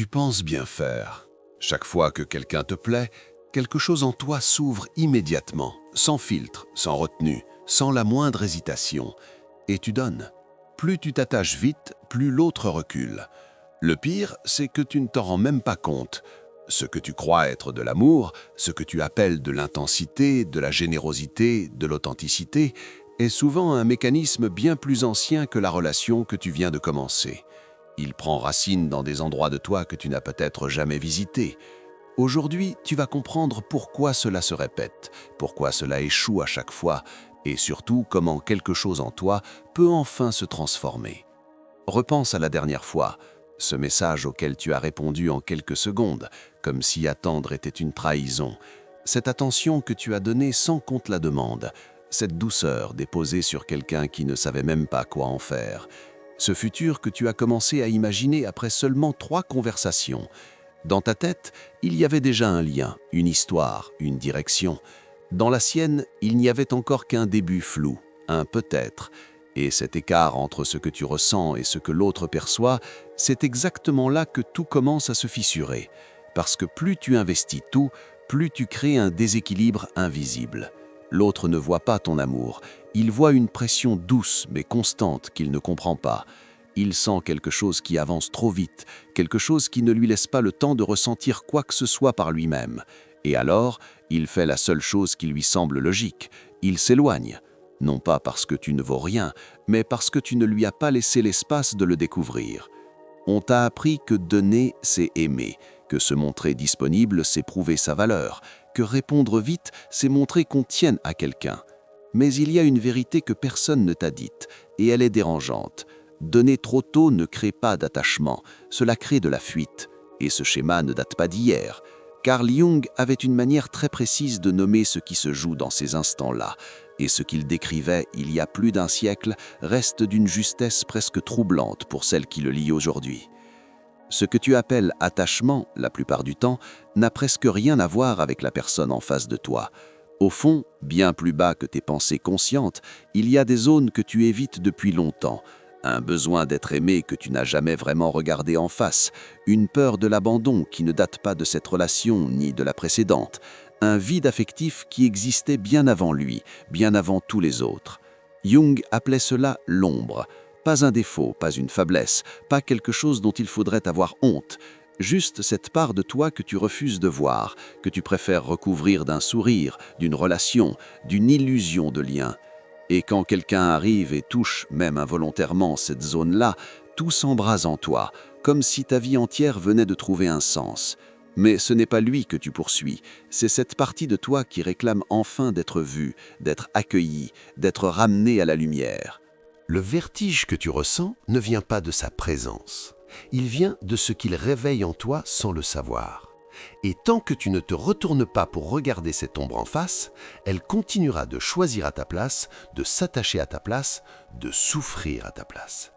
Tu penses bien faire. Chaque fois que quelqu'un te plaît, quelque chose en toi s'ouvre immédiatement, sans filtre, sans retenue, sans la moindre hésitation. Et tu donnes. Plus tu t'attaches vite, plus l'autre recule. Le pire, c'est que tu ne t'en rends même pas compte. Ce que tu crois être de l'amour, ce que tu appelles de l'intensité, de la générosité, de l'authenticité, est souvent un mécanisme bien plus ancien que la relation que tu viens de commencer. Il prend racine dans des endroits de toi que tu n'as peut-être jamais visités. Aujourd'hui, tu vas comprendre pourquoi cela se répète, pourquoi cela échoue à chaque fois, et surtout comment quelque chose en toi peut enfin se transformer. Repense à la dernière fois, ce message auquel tu as répondu en quelques secondes, comme si attendre était une trahison. Cette attention que tu as donnée sans qu'on te la demande, cette douceur déposée sur quelqu'un qui ne savait même pas quoi en faire. Ce futur que tu as commencé à imaginer après seulement 3 conversations. Dans ta tête, il y avait déjà un lien, une histoire, une direction. Dans la sienne, il n'y avait encore qu'un début flou, un peut-être. Et cet écart entre ce que tu ressens et ce que l'autre perçoit, c'est exactement là que tout commence à se fissurer. Parce que plus tu investis tout, plus tu crées un déséquilibre invisible. L'autre ne voit pas ton amour, il voit une pression douce mais constante qu'il ne comprend pas. Il sent quelque chose qui avance trop vite, quelque chose qui ne lui laisse pas le temps de ressentir quoi que ce soit par lui-même. Et alors, il fait la seule chose qui lui semble logique, il s'éloigne. Non pas parce que tu ne vaux rien, mais parce que tu ne lui as pas laissé l'espace de le découvrir. On t'a appris que donner, c'est aimer, que se montrer disponible, c'est prouver sa valeur, que répondre vite, c'est montrer qu'on tienne à quelqu'un. Mais il y a une vérité que personne ne t'a dite, et elle est dérangeante. Donner trop tôt ne crée pas d'attachement, cela crée de la fuite. Et ce schéma ne date pas d'hier. Carl Jung avait une manière très précise de nommer ce qui se joue dans ces instants-là, et ce qu'il décrivait il y a plus d'un siècle reste d'une justesse presque troublante pour celle qui le lit aujourd'hui. Ce que tu appelles attachement, la plupart du temps, n'a presque rien à voir avec la personne en face de toi. Au fond, bien plus bas que tes pensées conscientes, il y a des zones que tu évites depuis longtemps, un besoin d'être aimé que tu n'as jamais vraiment regardé en face, une peur de l'abandon qui ne date pas de cette relation ni de la précédente, un vide affectif qui existait bien avant lui, bien avant tous les autres. Jung appelait cela l'ombre. Pas un défaut, pas une faiblesse, pas quelque chose dont il faudrait avoir honte, juste cette part de toi que tu refuses de voir, que tu préfères recouvrir d'un sourire, d'une relation, d'une illusion de lien. Et quand quelqu'un arrive et touche, même involontairement, cette zone-là, tout s'embrase en toi, comme si ta vie entière venait de trouver un sens. Mais ce n'est pas lui que tu poursuis, c'est cette partie de toi qui réclame enfin d'être vue, d'être accueillie, d'être ramenée à la lumière. Le vertige que tu ressens ne vient pas de sa présence. Il vient de ce qu'il réveille en toi sans le savoir. Et tant que tu ne te retournes pas pour regarder cette ombre en face, elle continuera de choisir à ta place, de s'attacher à ta place, de souffrir à ta place.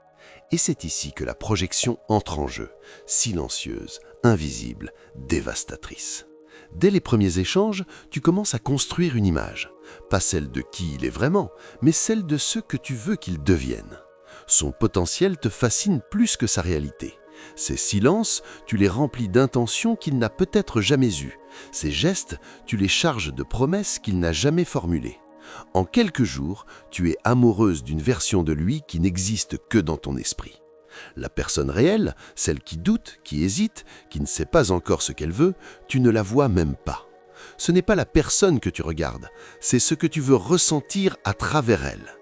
Et c'est ici que la projection entre en jeu, silencieuse, invisible, dévastatrice. Dès les premiers échanges, tu commences à construire une image, pas celle de qui il est vraiment, mais celle de ce que tu veux qu'il devienne. Son potentiel te fascine plus que sa réalité. Ses silences, tu les remplis d'intentions qu'il n'a peut-être jamais eues. Ses gestes, tu les charges de promesses qu'il n'a jamais formulées. En quelques jours, tu es amoureuse d'une version de lui qui n'existe que dans ton esprit. La personne réelle, celle qui doute, qui hésite, qui ne sait pas encore ce qu'elle veut, tu ne la vois même pas. Ce n'est pas la personne que tu regardes, c'est ce que tu veux ressentir à travers elle.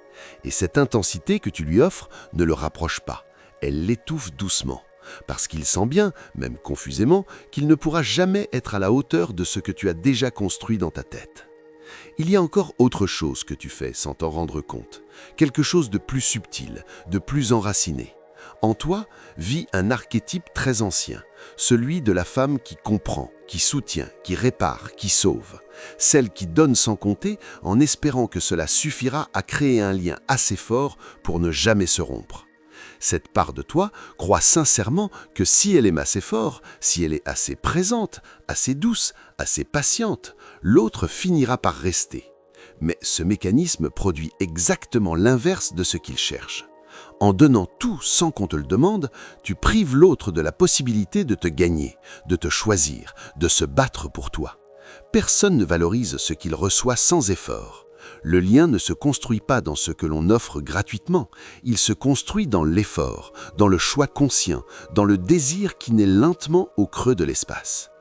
Et cette intensité que tu lui offres ne le rapproche pas, elle l'étouffe doucement. Parce qu'il sent bien, même confusément, qu'il ne pourra jamais être à la hauteur de ce que tu as déjà construit dans ta tête. Il y a encore autre chose que tu fais sans t'en rendre compte, quelque chose de plus subtil, de plus enraciné. En toi vit un archétype très ancien, celui de la femme qui comprend, qui soutient, qui répare, qui sauve. Celle qui donne sans compter en espérant que cela suffira à créer un lien assez fort pour ne jamais se rompre. Cette part de toi croit sincèrement que si elle aime assez fort, si elle est assez présente, assez douce, assez patiente, l'autre finira par rester. Mais ce mécanisme produit exactement l'inverse de ce qu'il cherche. En donnant tout sans qu'on te le demande, tu prives l'autre de la possibilité de te gagner, de te choisir, de se battre pour toi. Personne ne valorise ce qu'il reçoit sans effort. Le lien ne se construit pas dans ce que l'on offre gratuitement, il se construit dans l'effort, dans le choix conscient, dans le désir qui naît lentement au creux de l'espace.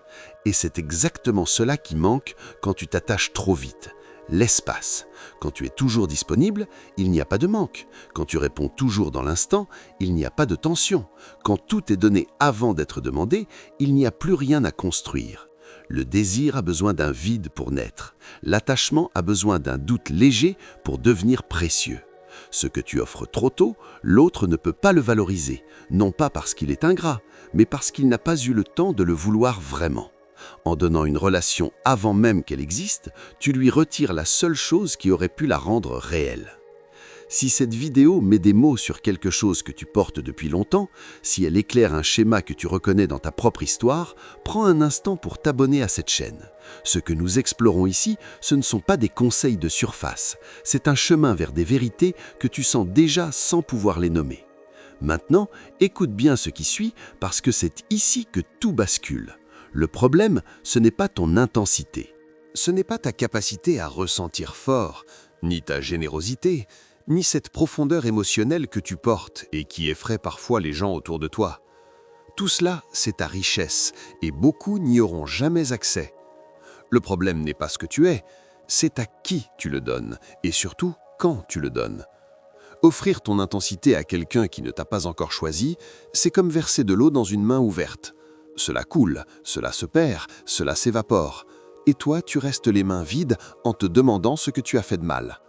Et c'est exactement cela qui manque quand tu t'attaches trop vite. L'espace. Quand tu es toujours disponible, il n'y a pas de manque. Quand tu réponds toujours dans l'instant, il n'y a pas de tension. Quand tout est donné avant d'être demandé, il n'y a plus rien à construire. Le désir a besoin d'un vide pour naître. L'attachement a besoin d'un doute léger pour devenir précieux. Ce que tu offres trop tôt, l'autre ne peut pas le valoriser, non pas parce qu'il est ingrat, mais parce qu'il n'a pas eu le temps de le vouloir vraiment. En donnant une relation avant même qu'elle existe, tu lui retires la seule chose qui aurait pu la rendre réelle. Si cette vidéo met des mots sur quelque chose que tu portes depuis longtemps, si elle éclaire un schéma que tu reconnais dans ta propre histoire, prends un instant pour t'abonner à cette chaîne. Ce que nous explorons ici, ce ne sont pas des conseils de surface, c'est un chemin vers des vérités que tu sens déjà sans pouvoir les nommer. Maintenant, écoute bien ce qui suit parce que c'est ici que tout bascule. Le problème, ce n'est pas ton intensité. Ce n'est pas ta capacité à ressentir fort, ni ta générosité, ni cette profondeur émotionnelle que tu portes et qui effraie parfois les gens autour de toi. Tout cela, c'est ta richesse, et beaucoup n'y auront jamais accès. Le problème n'est pas ce que tu es, c'est à qui tu le donnes, et surtout quand tu le donnes. Offrir ton intensité à quelqu'un qui ne t'a pas encore choisi, c'est comme verser de l'eau dans une main ouverte. Cela coule, cela se perd, cela s'évapore. Et toi, tu restes les mains vides en te demandant ce que tu as fait de mal.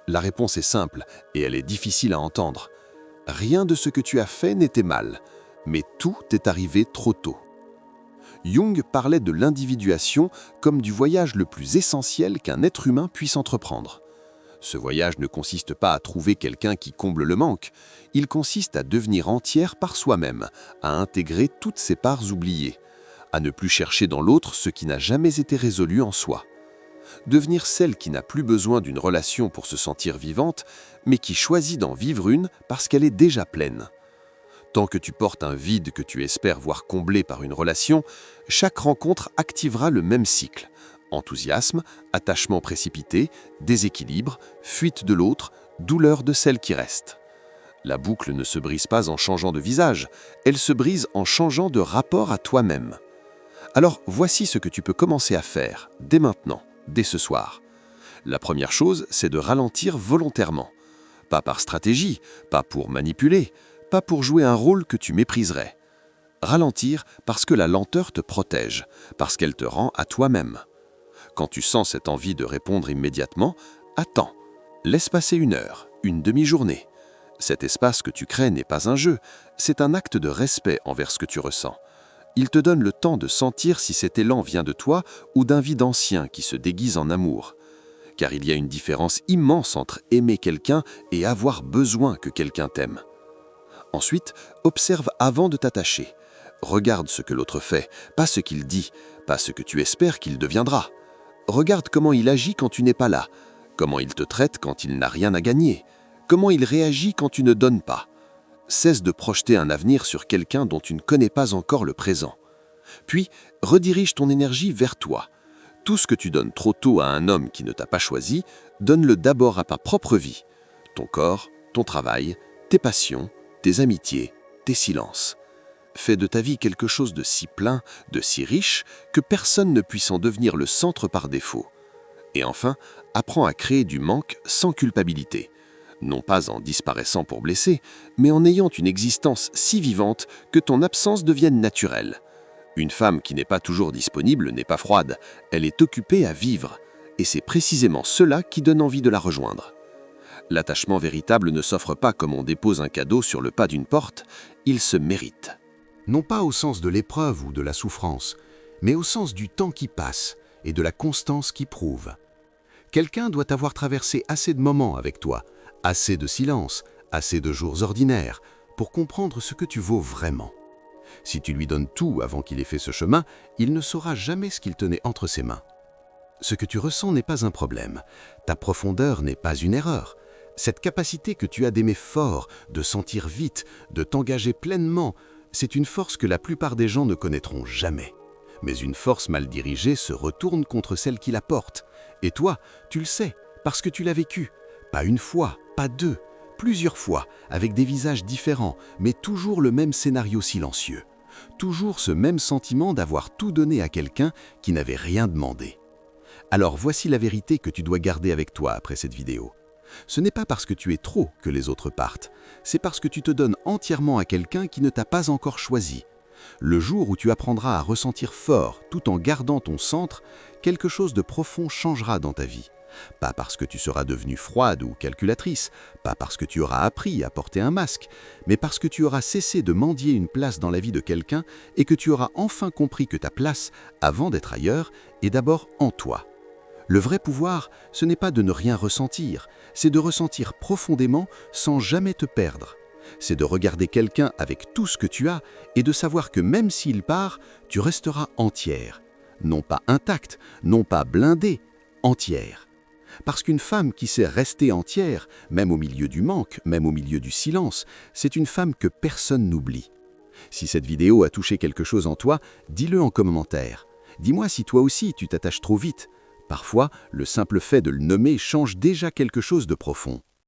La réponse est simple et elle est difficile à entendre. Rien de ce que tu as fait n'était mal, mais tout est arrivé trop tôt. Jung parlait de l'individuation comme du voyage le plus essentiel qu'un être humain puisse entreprendre. Ce voyage ne consiste pas à trouver quelqu'un qui comble le manque, il consiste à devenir entière par soi-même, à intégrer toutes ses parts oubliées, à ne plus chercher dans l'autre ce qui n'a jamais été résolu en soi. Devenir celle qui n'a plus besoin d'une relation pour se sentir vivante, mais qui choisit d'en vivre une parce qu'elle est déjà pleine. Tant que tu portes un vide que tu espères voir comblé par une relation, chaque rencontre activera le même cycle. Enthousiasme, attachement précipité, déséquilibre, fuite de l'autre, douleur de celle qui reste. La boucle ne se brise pas en changeant de visage, elle se brise en changeant de rapport à toi-même. Alors voici ce que tu peux commencer à faire, dès maintenant, dès ce soir. La première chose, c'est de ralentir volontairement. Pas par stratégie, pas pour manipuler, pas pour jouer un rôle que tu mépriserais. Ralentir parce que la lenteur te protège, parce qu'elle te rend à toi-même. Quand tu sens cette envie de répondre immédiatement, attends, laisse passer 1 heure, une demi-journée. Cet espace que tu crées n'est pas un jeu, c'est un acte de respect envers ce que tu ressens. Il te donne le temps de sentir si cet élan vient de toi ou d'un vide ancien qui se déguise en amour. Car il y a une différence immense entre aimer quelqu'un et avoir besoin que quelqu'un t'aime. Ensuite, observe avant de t'attacher. Regarde ce que l'autre fait, pas ce qu'il dit, pas ce que tu espères qu'il deviendra. Regarde comment il agit quand tu n'es pas là, comment il te traite quand il n'a rien à gagner, comment il réagit quand tu ne donnes pas. Cesse de projeter un avenir sur quelqu'un dont tu ne connais pas encore le présent. Puis, redirige ton énergie vers toi. Tout ce que tu donnes trop tôt à un homme qui ne t'a pas choisi, donne-le d'abord à ta propre vie. Ton corps, ton travail, tes passions, tes amitiés, tes silences. Fais de ta vie quelque chose de si plein, de si riche, que personne ne puisse en devenir le centre par défaut. Et enfin, apprends à créer du manque sans culpabilité. Non pas en disparaissant pour blesser, mais en ayant une existence si vivante que ton absence devienne naturelle. Une femme qui n'est pas toujours disponible n'est pas froide, elle est occupée à vivre, et c'est précisément cela qui donne envie de la rejoindre. L'attachement véritable ne s'offre pas comme on dépose un cadeau sur le pas d'une porte, il se mérite. Non pas au sens de l'épreuve ou de la souffrance, mais au sens du temps qui passe et de la constance qui prouve. Quelqu'un doit avoir traversé assez de moments avec toi, assez de silence, assez de jours ordinaires, pour comprendre ce que tu vaux vraiment. Si tu lui donnes tout avant qu'il ait fait ce chemin, il ne saura jamais ce qu'il tenait entre ses mains. Ce que tu ressens n'est pas un problème, ta profondeur n'est pas une erreur. Cette capacité que tu as d'aimer fort, de sentir vite, de t'engager pleinement, c'est une force que la plupart des gens ne connaîtront jamais. Mais une force mal dirigée se retourne contre celle qui la porte. Et toi, tu le sais, parce que tu l'as vécu. Pas une fois, pas deux, plusieurs fois, avec des visages différents, mais toujours le même scénario silencieux. Toujours ce même sentiment d'avoir tout donné à quelqu'un qui n'avait rien demandé. Alors voici la vérité que tu dois garder avec toi après cette vidéo. Ce n'est pas parce que tu es trop que les autres partent, c'est parce que tu te donnes entièrement à quelqu'un qui ne t'a pas encore choisi. Le jour où tu apprendras à ressentir fort tout en gardant ton centre, quelque chose de profond changera dans ta vie. Pas parce que tu seras devenue froide ou calculatrice, pas parce que tu auras appris à porter un masque, mais parce que tu auras cessé de mendier une place dans la vie de quelqu'un et que tu auras enfin compris que ta place, avant d'être ailleurs, est d'abord en toi. Le vrai pouvoir, ce n'est pas de ne rien ressentir, c'est de ressentir profondément sans jamais te perdre. C'est de regarder quelqu'un avec tout ce que tu as et de savoir que même s'il part, tu resteras entière. Non pas intacte, non pas blindée, entière. Parce qu'une femme qui sait rester entière, même au milieu du manque, même au milieu du silence, c'est une femme que personne n'oublie. Si cette vidéo a touché quelque chose en toi, dis-le en commentaire. Dis-moi si toi aussi tu t'attaches trop vite. Parfois, le simple fait de le nommer change déjà quelque chose de profond.